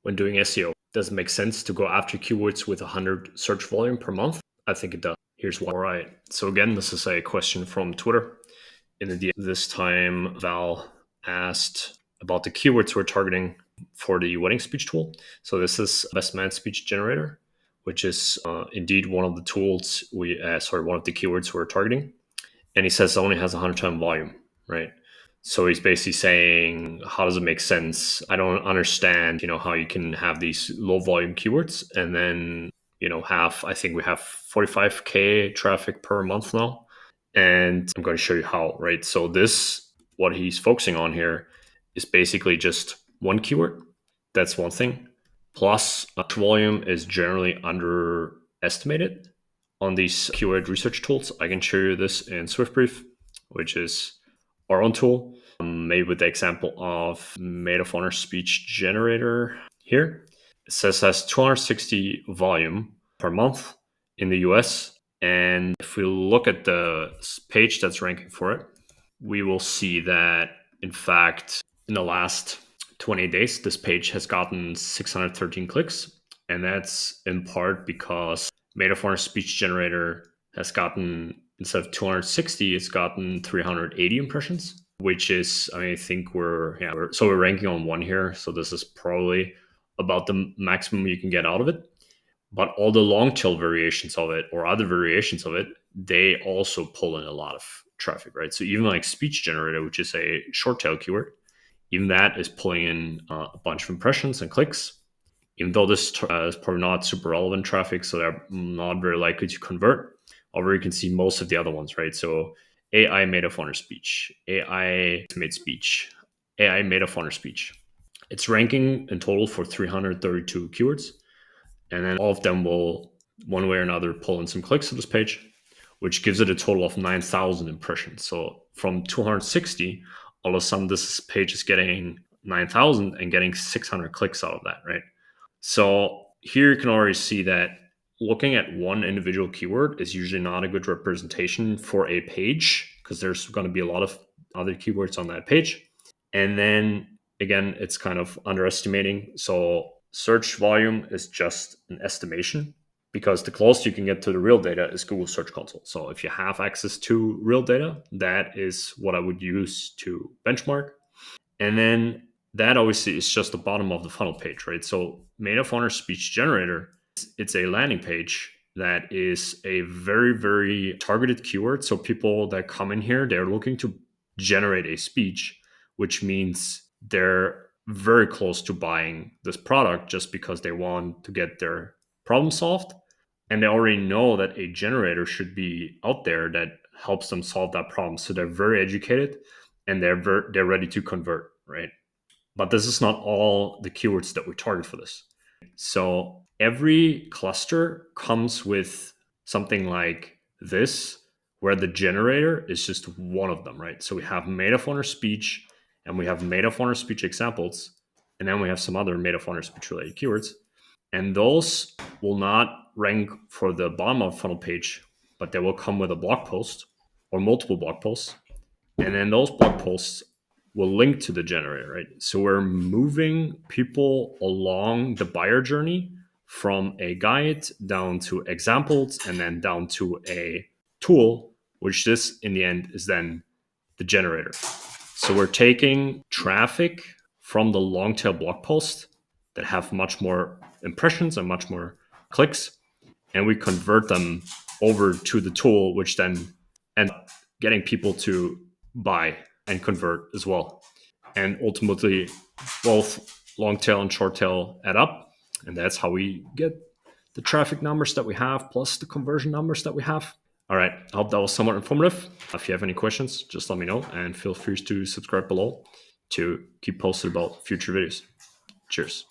when doing SEO. Does it make sense to go after keywords with 100 search volume per month? I think it does. Here's why. All right. So again, this is a question from Twitter. In the DM this time, Val asked about the keywords we're targeting for the wedding speech tool. So this is Best Man Speech Generator, which is indeed one of the tools one of the keywords we're targeting. And he says it only has 100 time volume, right? So he's basically saying, how does it make sense? I don't understand, how you can have these low volume keywords and then, I think we have 45K traffic per month now. And I'm going to show you how, right? So what he's focusing on here is basically just one keyword. That's one thing. Plus, volume is generally underestimated on these keyword research tools. I can show you this in SwiftBrief, which is our own tool, made with the example of Made of Honor Speech Generator here. It says it has 260 volume per month in the US. And if we look at the page that's ranking for it, we will see that, in fact, in the last 28 days, this page has gotten 613 clicks. And that's in part because Made of Honor Speech Generator has gotten, instead of 260, it's gotten 380 impressions, which is, I think we're ranking on 1 here. So this is probably about the maximum you can get out of it. But all the long tail variations of it or other variations of it, they also pull in a lot of traffic, right? So even like Speech Generator, which is a short tail keyword, even that is pulling in a bunch of impressions and clicks. Even though this is probably not super relevant traffic, so they're not very likely to convert. However, you can see most of the other ones, right? So AI Made of Honor Speech, AI Made Speech, AI Made of Honor Speech. It's ranking in total for 332 keywords. And then all of them will, one way or another, pull in some clicks to this page, which gives it a total of 9,000 impressions. So from 260, all of a sudden this page is getting 9,000 and getting 600 clicks out of that, right? So here you can already see that looking at one individual keyword is usually not a good representation for a page because there's going to be a lot of other keywords on that page. And then again, it's kind of underestimating. So search volume is just an estimation because the closest you can get to the real data is Google Search Console. So if you have access to real data, that is what I would use to benchmark. And then that obviously is just the bottom of the funnel page, right? So Made of Honor Speech Generator, it's a landing page that is a very, very targeted keyword. So people that come in here, they're looking to generate a speech, which means they're very close to buying this product just because they want to get their problem solved. And they already know that a generator should be out there that helps them solve that problem. So they're very educated and they're ready to convert, right? But this is not all the keywords that we target for this. So every cluster comes with something like this, where the generator is just one of them, right? So we have Made of Honor Speech, and we have Made of Honor Speech examples, and then we have some other Made of Honor Speech related keywords. And those will not rank for the bottom of the funnel page, but they will come with a blog post or multiple blog posts. And then those blog posts will link to the generator, right? So we're moving people along the buyer journey from a guide down to examples and then down to a tool, which this in the end is then the generator. So we're taking traffic from the long tail blog post that have much more impressions and much more clicks, and we convert them over to the tool, which then ends up getting people to buy and convert as well. And ultimately, both long tail and short tail add up. And that's how we get the traffic numbers that we have plus the conversion numbers that we have. All right, I hope that was somewhat informative. If you have any questions, just let me know and feel free to subscribe below to keep posted about future videos. Cheers.